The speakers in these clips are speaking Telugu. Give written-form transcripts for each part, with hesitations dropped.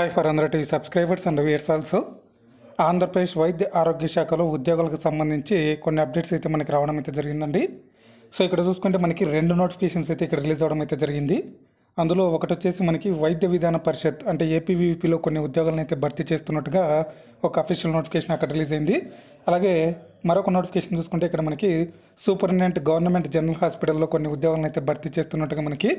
హాయ్ ఫర్ అందర్ TV subscribers and viewers also. Andhra Pradesh వైద్య ఆరోగ్య శాఖలో ఉద్యోగాలకు సంబంధించి కొన్ని అప్డేట్స్ అయితే మనకి రావడం అయితే జరిగిందండి. సో ఇక్కడ చూసుకుంటే మనకి 2 నోటిఫికేషన్స్ అయితే ఇక్కడ రిలీజ్ అవ్వడం అయితే జరిగింది. అందులో ఒకటి వచ్చేసి మనకి వైద్య విధాన పరిషత్ అంటే ఏపీవీపీలో కొన్ని ఉద్యోగాలను అయితే భర్తీ చేస్తున్నట్టుగా ఒక అఫీషియల్ నోటిఫికేషన్ అక్కడ రిలీజ్ అయింది. అలాగే మరొక నోటిఫికేషన్ చూసుకుంటే ఇక్కడ మనకి సూపరింటెండెంట్ గవర్నమెంట్ జనరల్ హాస్పిటల్లో కొన్ని ఉద్యోగాలను అయితే భర్తీ చేస్తున్నట్టుగా మనకి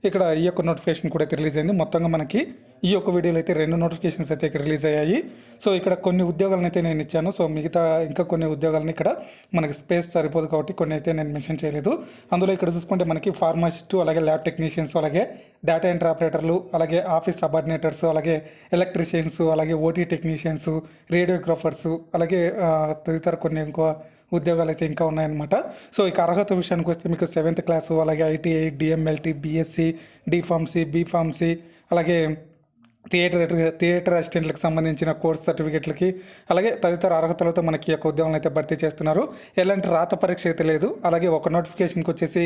ఇక్కడ ఈ యొక్క నోటిఫికేషన్ కూడా అయితే రిలీజ్ అయింది. మొత్తంగా మనకి ఈ యొక్క వీడియోలో అయితే 2 నోటిఫికేషన్స్ అయితే ఇక్కడ రిలీజ్ అయ్యాయి. సో ఇక్కడ కొన్ని ఉద్యోగాలను అయితే నేను ఇచ్చాను. సో మిగతా ఇంకా కొన్ని ఉద్యోగాలను ఇక్కడ మనకి స్పేస్ సరిపోదు కాబట్టి కొన్ని అయితే నేను మెన్షన్ చేయలేదు. అందులో ఇక్కడ చూసుకుంటే మనకి ఫార్మసిస్టు, అలాగే ల్యాబ్ టెక్నీషియన్స్, అలాగే డేటా ఎంట్రీ ఆపరేటర్లు, అలాగే ఆఫీస్ సబార్డినేటర్స్, అలాగే ఎలక్ట్రీషియన్స్, అలాగే ఓటీ టెక్నీషియన్స్, రేడియోగ్రాఫర్స్, అలాగే తదితర కొన్ని ఇంకో ఉద్యోగాలు అయితే ఇంకా ఉన్నాయన్నమాట. సో ఇక అర్హత విషయానికి వస్తే మీకు 7th క్లాసు, అలాగే ITI, DMLT, BSc, D Pharmacy, B Pharmacy, అలాగే థియేటర్ అసిస్టెంట్లకు సంబంధించిన కోర్స్ సర్టిఫికెట్లకి, అలాగే తదితర అర్హతలతో మనకి యొక్క ఉద్యోగాలను అయితే భర్తీ చేస్తున్నారు. ఎలాంటి రాత పరీక్ష అయితే లేదు. అలాగే ఒక నోటిఫికేషన్కి వచ్చేసి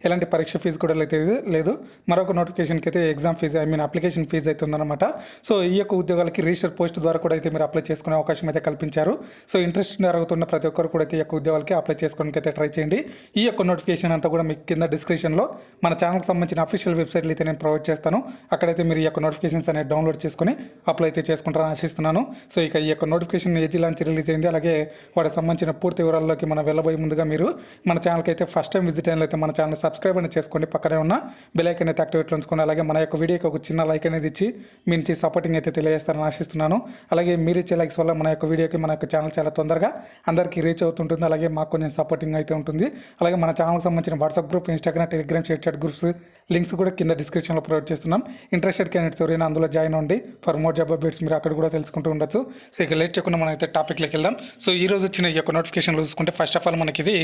ఎలాంటి పరీక్ష ఫీజు కూడా అయితే లేదు. మరొక నోటిఫికేషన్కి అయితే ఎగ్జామ్ ఫీజు అప్లికేషన్ ఫీజు అయితే ఉందన్నమాట. సో ఈ యొక్క ఉద్యోగాలకి రిజిస్టర్ పోస్ట్ ద్వారా కూడా అయితే మీరు అప్లై చేసుకునే అవకాశం అయితే కల్పించారు. సో ఇంట్రెస్ట్ అరుగుతున్న ప్రతి ఒక్కరు కూడా అయితే ఈ యొక్క ఉద్యోగాలకి అప్లై చేసుకోవడానికి అయితే ట్రై చేయండి. ఈ యొక్క నోటిఫికేషన్ అంతా కూడా మీకు కింద డిస్క్రిప్షన్లో మన ఛానల్కి సంబంధించిన అఫీషియల్ వెబ్సైట్లు అయితే నేను ప్రొవైడ్ చేస్తాను. అక్కడైతే మీరు ఈ యొక్క నోటిఫికేషన్స్ అనేది డౌన్లోడ్ చేసుకుని అప్లై అయితే చేసుకుంటారని ఆశిస్తున్నాను. సో ఇక ఈ యొక్క నోటిఫికేషన్ ఏ జిల్లా నుంచి రిలీజ్ అయింది, అలాగే వాటికి సంబంధించిన పూర్తి వివరాల్లోకి మనం వెళ్ళబోయే ముందుగా మీరు మన ఛానల్కి అయితే ఫస్ట్ టైం విజిట్ అయినట్లయితే మన ఛానల్ సబ్స్క్రైబ్ అనేది చేసుకోండి. పక్కనే ఉన్న బెల్ ఐకాన్ అయితే యాక్టివేట్ ఉంచుకోండి. అలాగే మన యొక్క వీడియోకి ఒక చిన్న లైక్ అనేది ఇచ్చి మీ నుంచి సపోర్టింగ్ అయితే తెలియజేస్తారని ఆశిస్తున్నాను. అలాగే మీరు ఇచ్చే లైక్స్ వల్ల మన యొక్క వీడియోకి మన యొక్క ఛానల్ చాలా తొందరగా అందరికీ రీచ్ అవుతుంటుంది. అలాగే మాకు కొంచెం సపోర్టింగ్ అయితే ఉంటుంది. అలాగే మన ఛానల్కి సంబంధించిన WhatsApp group, Instagram, Telegram, ShareChat groups links కూడా కింద డిస్క్రిప్షన్లో ప్రొవైడ్ చేస్తున్నాం. ఇంట్రెస్టెడ్ క్యాండిడేట్స్ ఎవరైనా అందులో జాయిన్ అవ్వండి. ఫర్ మోర్ జాబ్ అప్డేట్స్ మీరు అక్కడ కూడా తెలుసుకుంటూ ఉండొచ్చు. సో ఇక లేట్ చేయకుండా మనం అయితే టాపిక్లోకి వెళ్దాం. సో ఈ రోజు వచ్చిన ఈ యొక్క నోటిఫికేషన్లో చూసుకుంటే ఫస్ట్ ఆఫ్ ఆల్ మనకి ఇది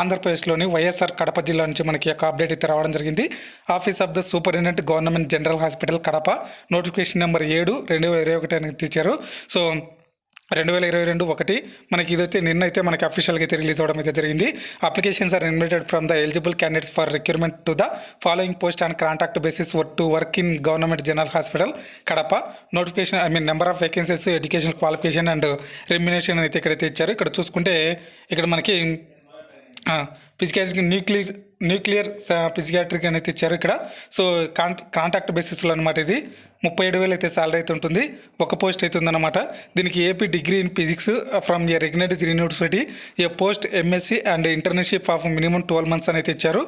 ఆంధ్రప్రదేశ్లోని వైఎస్ఆర్ కడప జిల్లా నుంచి మనకి యొక్క అప్డేట్ అయితే రావడం జరిగింది. Office of the superintendent government general hospital Kadapa notification number 7/2021 అని ఇచ్చారు. సో 2022 మనకి ఇదైతే నిన్నైతే మనకి అఫీషియల్గా అయితే రిలీజ్ అవ్వడం అయితే జరిగింది. Applications are invited from the eligible candidates for recruitment to the following post and contract basis to work in government general hospital Kadapa. Notification number of vacancies, education qualification and remuneration అయితే ఇక్కడైతే ఇచ్చారు. ఇక్కడ చూసుకుంటే ఇక్కడ మనకి న్యూక్లియర్ ఫిజియాట్రిక్ అనేది ఇచ్చారు ఇక్కడ. సో కాంట్రాక్ట్ బేసిస్లో అనమాట. ఇది 37,000 అయితే శాలరీ అయితే ఉంటుంది. ఒక పోస్ట్ అయితే ఉందన్నమాట. దీనికి AP degree in physics from a recognised university, a post MSc and internship of minimum 12 months అని అయితే ఇచ్చారు.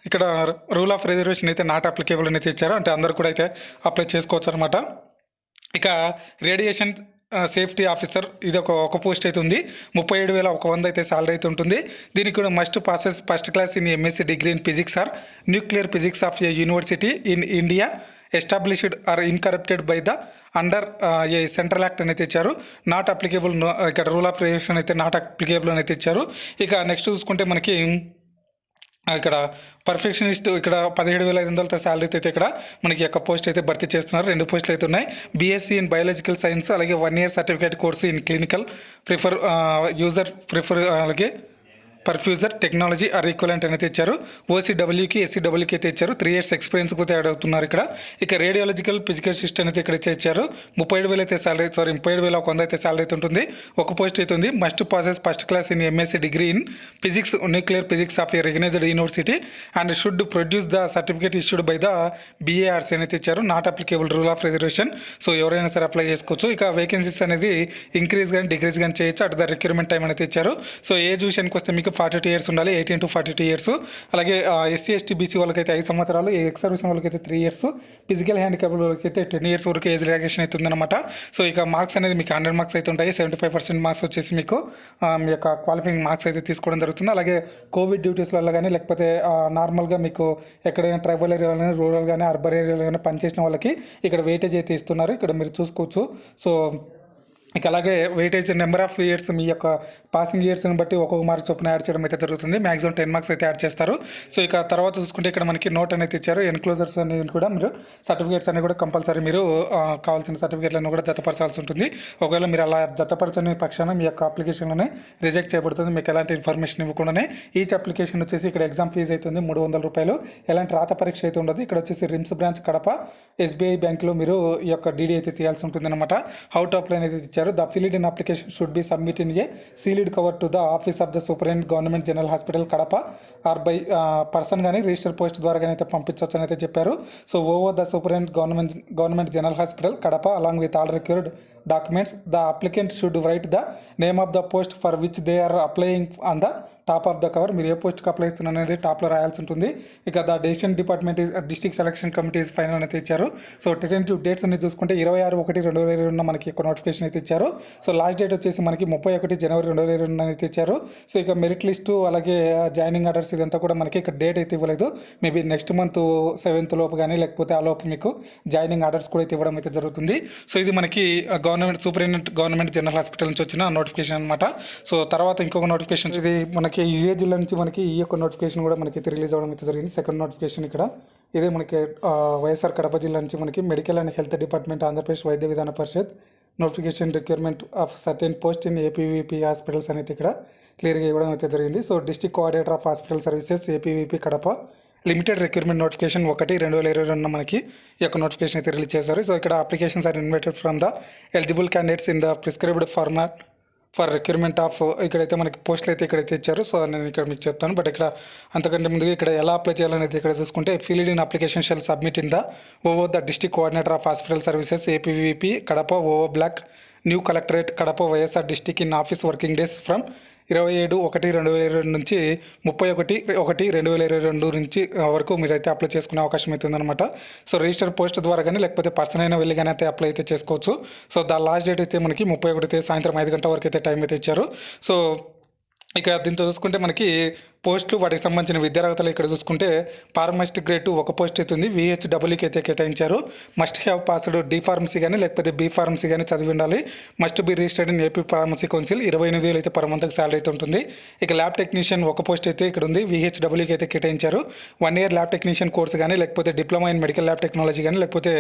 ఇక్కడ రూల్ ఆఫ్ రిజర్వేషన్ అయితే నాట్ అప్లికేబుల్ అని అయితే ఇచ్చారు. అంటే అందరు కూడా అయితే అప్లై చేసుకోవచ్చు అనమాట. ఇక రేడియేషన్ సేఫ్టీ ఆఫీసర్ ఇది ఒక పోస్ట్ అయితే ఉంది. 37,100 అయితే శాలరీ అయితే ఉంటుంది. దీనికి కూడా must passes first class in MSc degree in physics or nuclear physics of a university in India established or incorporated by the under a central act అని అయితే ఇచ్చారు. నాట్ అప్లికేబుల్, ఇక్కడ రూల్ ఆఫ్ రెగ్యులేషన్ అయితే నాట్ అప్లికేబుల్ అని అయితే ఇచ్చారు. ఇక నెక్స్ట్ చూసుకుంటే మనకి ఇక్కడ పర్ఫెక్షనిస్ట్ ఇక్కడ 17,500 శాలరీ అయితే ఇక్కడ మనకి యొక్క పోస్ట్ అయితే భర్తీ చేస్తున్నారు. 2 పోస్టులు అయితే ఉన్నాయి. బీఎస్సీ ఇన్ బయాలజికల్ సైన్స్, అలాగే 1 year certificate course in clinical అలాగే పర్ఫ్యూజర్ టెక్నాలజీ ఆర్ ఈక్వలెంట్ అనేది ఇచ్చారు. ఓసీడబ్ల్యూకి, ఎస్సీడబ్ల్యూకి అయితే ఇచ్చారు. 3 years ఎక్స్పీరియన్స్ అయితే యాడ్ అవుతున్నారు ఇక్కడ. ఇక రేడియాలజికల్ ఫిజికలిస్ట్ అనేది ఇక్కడ ఇచ్చారు. 37,000 అయితే శాలరీ 37,100 అయితే శాలరీ అయితే ఉంటుంది. ఒక పోస్ట్ అయితే ఉంది. Must passes first class in MSc degree in physics nuclear physics of a recognised university and should produce the certificate issued by the BARC అనేది ఇచ్చారు. Not applicable rule of reservation. So ఎవరైనా సరే అప్లై చేసుకోవచ్చు. ఇక వేకెన్సీస్ అనేది ఇంక్రీజ్ కానీ డిక్రీజ్ కానీ చేయొచ్చు. అటు ద రిక్రూట్మెంట్ టైం అనేది ఇచ్చారు. సో ఏజ్ విషయానికి వస్తే మీకు 42 years ఉండాలి. 18 to 42 years. అలాగే ఎస్సీ ఎస్టీ బీసీ వాళ్ళకైతే 5 సంవత్సరాలు, ఎక్స్ సర్వీస్ వాళ్ళకైతే 3 years, ఫిజికల్ హ్యాండిక్యాప్డ్ వాళ్ళకైతే 10 years వరకు ఏజ్ రిలాక్సేషన్ అయితే ఉందన్నమాట. సో ఇక మార్క్స్ అనేది మీకు 100 marks అయితే ఉంటాయి. 75% మార్క్స్ వచ్చేసి మీకు మీ యొక్క క్వాలిఫైయింగ్ మార్క్స్ అయితే తీసుకోవడం జరుగుతుంది. అలాగే కోవిడ్ డ్యూటీస్ వల్ల కానీ లేకపోతే నార్మల్గా మీకు ఎక్కడైనా ట్రైబల్ ఏరియాలో కానీ, రూరల్ కానీ, అర్బన్ ఏరియాలో కానీ పనిచేసిన వాళ్ళకి ఇక్కడ వెయిటేజ్ అయితే ఇస్తున్నారు. ఇక్కడ మీరు చూసుకోవచ్చు. సో ఇక అలాగే వెయిటేజ్ నెంబర్ ఆఫ్ ఇయర్స్ మీ యొక్క పాసింగ్ ఇయర్స్ని బట్టి ఒక్కొక్క మార్క్ చొప్పున యాడ్ చేయడం అయితే జరుగుతుంది. మ్యాక్సిమం 10 మార్క్స్ అయితే యాడ్ చేస్తారు. సో ఇక తర్వాత చూసుకుంటే ఇక్కడ మనకి నోట్ అనేది ఇచ్చారు. ఎన్క్లోజర్స్ అనేవి కూడా మీరు సర్టిఫికేట్స్ అనేవి కూడా కంపల్సరీ మీరు కావాల్సిన సర్టిఫికేట్లను కూడా జతపరచాల్సి ఉంటుంది. ఒకవేళ మీరు అలా జతపరచని పక్షాన మీ యొక్క అప్లికేషన్లోనే రిజెక్ట్ చేయబడుతుంది. మీకు ఎలాంటి ఇన్ఫర్మేషన్ ఇవ్వకుండానే ఈచ్ అప్లికేషన్ వచ్చేసి ఇక్కడ ఎగ్జామ్ ఫీజు అవుతుంది 300 రూపాయలు. ఎలాంటి రాత పరీక్ష అయితే ఉండదు. ఇక్కడ వచ్చేసి రిమ్స్ బ్రాంచ్ కడప SBI బ్యాంక్లో మీరు ఈ యొక్క DD అయితే తీయాల్సి ఉంటుంది అనమాట. హౌ టు అప్లై అనేది ఇచ్చారు. The filled in application should be submit in a sealed cover to the office of the superintendent government general hospital Kadapa or by person కానీ రిజిస్టర్ పోస్ట్ ద్వారా కానీ అయితే పంపించవచ్చు అని అయితే చెప్పారు. So over the superintendent government general hospital Kadapa along with all required documents the applicant should write the name of the post for which they are applying on the top of the cover. మీరు ఏ పోస్ట్కి అప్లై ఇస్తున్నారు అనేది టాప్లో రాయాల్సి ఉంటుంది. ఇక the decision department district selection committee final అయితే ఇచ్చారు. సో టెంటేటివ్ డేట్స్ అనేది చూసుకుంటే 26/1/2022 మనకి ఒక నోటిఫికేషన్ అయితే ఇచ్చారు. సో లాస్ట్ డేట్ వచ్చేసి మనకి 31 జనవరి 2022 అయితే ఇచ్చారు. సో ఇక మెరిట్ లిస్టు అలాగే జాయినింగ్ ఆర్డర్స్ ఇదంతా కూడా మనకి ఇక్కడ డేట్ అయితే ఇవ్వలేదు. మేబీ నెక్స్ట్ మంత్ 7th లోపు కానీ లేకపోతే ఆ లోపు మీకు జాయినింగ్ ఆర్డర్స్ కూడా అయితే ఇవ్వడం అయితే జరుగుతుంది. సో ఇది మనకి government superintendent government general hospital నుంచి వచ్చిన నోటిఫికేషన్ అనమాట. సో తర్వాత ఇంకొక నోటిఫికేషన్ ఇది మనకి ఇదే జిల్లా నుంచి మనకి ఈ యొక్క నోటిఫికేషన్ కూడా మనకి రిలీజ్ అవ్వడం అయితే జరిగింది. సెకండ్ నోటిఫికేషన్ ఇక్కడ ఇదే మనకి వైఎస్ఆర్ కడప జిల్లా నుంచి మనకి medical and health department Andhra Pradesh Vaidya Vidhana Parishad notification requirement of certain post in APVP hospitals అనేది ఇక్కడ క్లియర్గా ఇవ్వడం అయితే జరిగింది. So district coordinator of hospital services APVP Kadapa limited recruitment notification 1/2022 మనకి ఈ యొక్క నోటిఫికేషన్ అయితే రిలీజ్ చేశారు. సో ఇక్కడ applications are invited from the eligible candidates in the prescribed format for recruitment of ఇక్కడైతే మనకి పోస్టులు అయితే ఇక్కడైతే ఇచ్చారు. సో నేను ఇక్కడ మీకు చెప్తాను. బట్ ఇక్కడ అంతకంటే ముందుగా ఇక్కడ ఎలా అప్లై చేయాలనేది ఇక్కడ చూసుకుంటే filled in application shall submit in the over the district coordinator of hospital services APVP Kadapa over block new collectorate Kadapa YSR district in office working days from 27/1/2022 నుంచి 31/1/2022 నుంచి వరకు మీరైతే అప్లై చేసుకునే అవకాశం అయితే ఉందన్నమాట. సో రిజిస్టర్ పోస్ట్ ద్వారా కానీ లేకపోతే పర్సన్ అయినా వెళ్ళి కానీ అయితే అప్లై అయితే చేసుకోవచ్చు. సో ద లాస్ట్ డేట్ అయితే మనకి 31 సాయంత్రం 5 గంటల వరకు అయితే టైం అయితే ఇచ్చారు. సో ఇక దీంతో చూసుకుంటే మనకి పోస్టులు వాటికి సంబంధించిన విద్యార్హతలు ఇక్కడ చూసుకుంటే ఫార్మసిస్ట్ గ్రేడ్ 2 ఒక పోస్ట్ అవుతుంది. VHWకి అయితే కేటాయించారు. Must have passed D pharmacy కానీ లేకపోతే B ఫార్మసీ కానీ చదివి ఉండాలి. Must be registered in AP pharmacy council 28,000 అయితే పర్ మంత్కి శాలరీ అయితే ఉంటుంది. ఇక ల్యాబ్ టెక్నీషియన్ ఒక పోస్ట్ అయితే ఇక్కడ ఉంది. VHWకి అయితే కేటాయించారు. 1 year ల్యాబ్ టెక్నీషియన్ కోర్స్ కానీ లేకపోతే diploma in medical lab technology కానీ లేకపోతే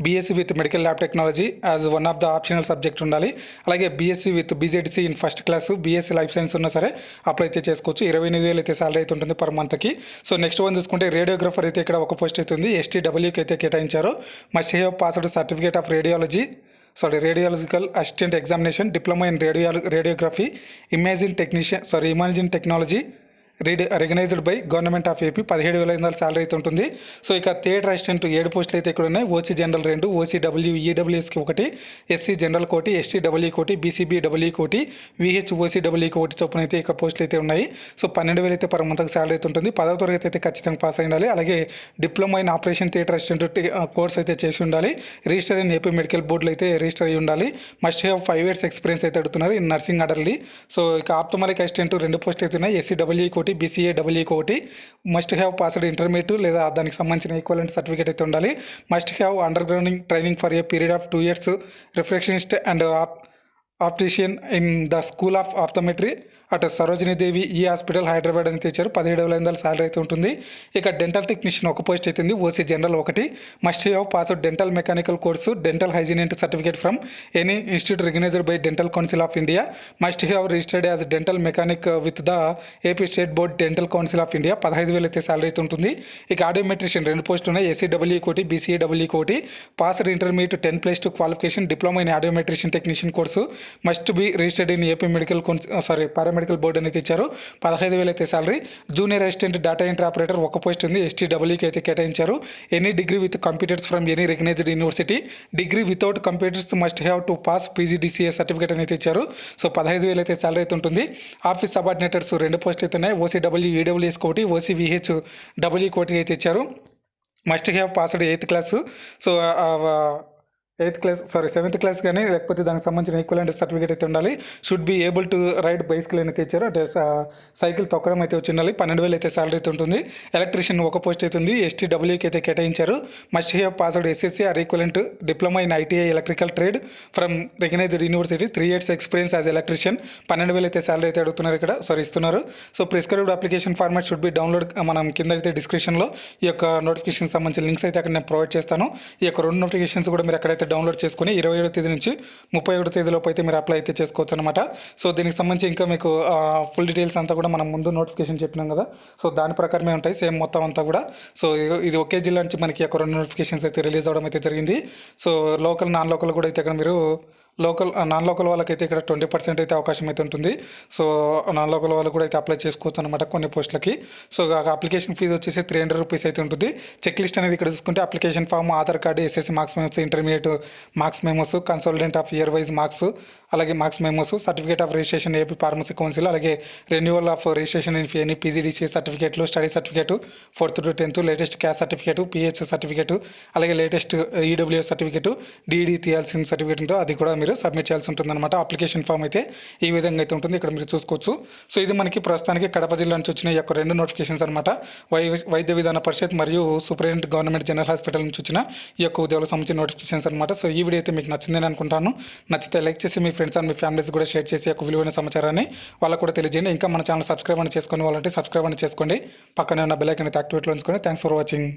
BSc with medical lab technology as one of the optional subject ఉండాలి. అలాగే BSc with BZC in first class BSc life science ఉన్నా సరే అప్లై అయితే చేసుకోవచ్చు. 28,000 అయితే శాలరీ అయితే ఉంటుంది పర్ మంత్కి. సో నెక్స్ట్ వన్ చూసుకుంటే రేడియోగ్రాఫర్ అయితే ఇక్కడ ఒక పోస్ట్ అయితే ఉంది. STWకి అయితే కేటాయించారు. Must have passed certificate of radiological assistant examination diploma in radiography imaging technology recognised by government of AP 17,500 salary అయితే ఉంటుంది. సో ఇక థియేటర్ అసిస్టెంట్ 7 పోస్టులు అయితే ఇక్కడ ఉన్నాయి. OC general 2, OCW EWSకి 1, SC general 1, STW 1, BCBW 1, VHOCW 1 చొప్పున అయితే ఇక పోస్టులు అయితే ఉన్నాయి. సో 12,000 అయితే పర్ మంత్కి శాలరీ అయితే ఉంటుంది. 10వ తరగతి అయితే ఖచ్చితంగా పాస్ అయి ఉండాలి. అలాగే diploma in operation theatre assistant course అయితే చేసి ఉండాలి. రిజిస్టర్ ఇన్ AP మెడికల్ బోర్డులో అయితే రిజిస్టర్ అయి ఉండాలి. మస్ట్ హ్యావ్ 5 years ఎక్స్పీరియన్స్ అయితే అడుగుతున్నారు ఇన్ నర్సింగ్ అడర్లీ. సో ఇక ఆప్థమాలిక్ అసిస్టెంట్ 2 పోస్టులు అయితే ఉన్నాయి. SCW 1, BCAW 1. Must have passed intermediate లేదా దానికి సంబంధించిన ఈక్వలెంట్ సర్టిఫికేట్ అయితే ఉండాలి. Must have under grounding training for a period of 2 years refractionist and optician in the school of optometry అటు సరోజినీ దేవి ఈ హాస్పిటల్ హైదరాబాద్ అని తెచ్చారు. 17,500 శాలరీ అయితే ఉంటుంది. ఇక డెంటల్ టెక్నీషియన్ ఒక పోస్ట్ అవుతుంది. OC general 1. Must have passed dental mechanical course dental hygiene certificate from any institute recognised by dental council of India. Must have registered as dental mechanic with the AP state board dental council of India. 15,000 అయితే శాలరీ అయితే ఉంటుంది. ఇక ఆడియోమెట్రిషియన్ 2 పోస్టులు ఉన్నాయి. SCW 1, BCAW 1. Passed intermediate 10+2 qualification diploma in audiometrician technician course must be registered in AP medical paramedical board అనేది ఇచ్చారు. 15,000 అయితే salary. Junior assistant data entry operator ఒక పోస్ట్ ఉంది. STWకి అయితే కేటాయించారు. Any degree with computers from any recognized university. Degree without computers must have to pass PGDCA certificate అనేది ఇచ్చారు. సో 15,000 అయితే శాలరీ అయితే ఉంటుంది. ఆఫీస్ సబార్డినేటర్స్ 2 పోస్టులు అయితే ఉన్నాయి. OCW EWS 1, OCVHW 1 అయితే ఇచ్చారు. Must have passed 8th class. So seventh class కానీ లేకపోతే దానికి సంబంధించిన ఈక్వలెంట్ సర్టిఫికేట్ అయితే ఉండాలి. Should be able to ride bicycle అని తెచ్చారు, అంటే సైకిల్ తొక్కడం అయితే వచ్చి ఉండాలి. 12,000 అయితే శాలరీ అయితే ఉంటుంది. ఎలక్ట్రీషియన్ ఒక పోస్ట్ అవుతుంది. STWకి అయితే కేటాయించారు. Must have passed SSC or equivalent diploma in ITI electrical trade from recognised university, 3 years experience as electrician. 12,000 అయితే శాలరీ అయితే అడుగుతున్నారు ఇక్కడ, ఇస్తున్నారు. So prescribed application format should be download. మనం కింద అయితే డిస్క్రిప్షన్లో ఈ యొక్క నోటిఫికేషన్ సంబంధించిన లింక్స్ అయితే అక్కడ నేను ప్రొవైడ్ చేస్తాను. ఈ యొక్క 2 నోటిఫికేషన్స్ కూడా మీరు అక్కడైతే డౌన్లోడ్ చేసుకుని 27వ తేదీ నుంచి 31వ తేదీలోపు అయితే మీరు అప్లై అయితే చేసుకోవచ్చు అనమాట. సో దీనికి సంబంధించి ఇంకా మీకు ఫుల్ డీటెయిల్స్ అంతా కూడా మనం ముందు నోటిఫికేషన్ చెప్పినాం కదా, సో దాని ప్రకారమే ఉంటాయి సేమ్ మొత్తం అంతా కూడా. సో ఇది ఒకే జిల్లా నుంచి మనకి ఒక 2 నోటిఫికేషన్స్ అయితే రిలీజ్ అవ్వడం అయితే జరిగింది. సో లోకల్ నాన్ లోకల్ కూడా అయితే ఇక్కడ మీరు నాన్ లోకల్ వాళ్ళకైతే ఇక్కడ 20% అయితే అవకాశం అయితే ఉంటుంది. సో నాన్ లోకల్ వాళ్ళు కూడా అయితే అప్లై చేసుకోవచ్చు అనమాట కొన్ని పోస్టులకి. సో అప్లికేషన్ ఫీజు వచ్చేసి 300 రూపీస్ అయితే ఉంటుంది. చెక్ లిస్ట్ అనేది ఇక్కడ చూసుకుంటే application form, Aadhaar card, SSC marks memos, intermediate marks memos, consultant of year wise marks, అలాగే marks memos, certificate of registration AP pharmacy council, అలాగే renewal of registration in any PGDCA సర్టిఫికేట్లు, study certificate 4th to 10th, latest caste certificate, PH certificate, అలాగే లేటెస్ట్ EWS సర్టిఫికేట్, DD తీయాల్సిన సర్టిఫికేట్ ఉందో అది కూడా మీరు సబ్మిట్ చేయాల్సి ఉంటుంది అనమాట. అప్లికేషన్ ఫామ్ అయితే ఈ విధంగా అయితే ఉంటుంది, ఇక్కడ మీరు చూసుకోవచ్చు. సో ఇది మనకి ప్రస్తుతానికి కడప జిల్లా నుంచి వచ్చిన ఈ యొక్క 2 నోటిఫికేషన్స్ అనమాట. వైద్య విధాన పరిషత్ మరియు సూపరింటెండెంట్ గవర్నమెంట్ జనరల్ హాస్పిటల్ నుంచి వచ్చిన ఈ యొక్క ఉద్యోగాలకు సంబంధించిన నోటిఫికేషన్స్ అనమాట. సో ఈ వీడియో అయితే మీకు నచ్చిందని అనుకుంటాను. నచ్చితే లైక్ చేసి మీ ఫ్రెండ్స్ అండ్ మీ ఫ్యామిలీస్ కూడా షేర్ చేసి యొక్క విలువైన సమాచారాన్ని వాళ్ళకు కూడా తెలియజేయండి. ఇంకా మన ఛానల్ సబ్స్క్రైబ్ అని చేసుకునే వాళ్ళంటే సబ్స్క్రైబ్ అని చేసుకోండి. పక్కనే ఉన్న బెల్ ఐకాన్ అయితే యాక్టివేట్లో ఉంచుకోండి. Thanks for watching.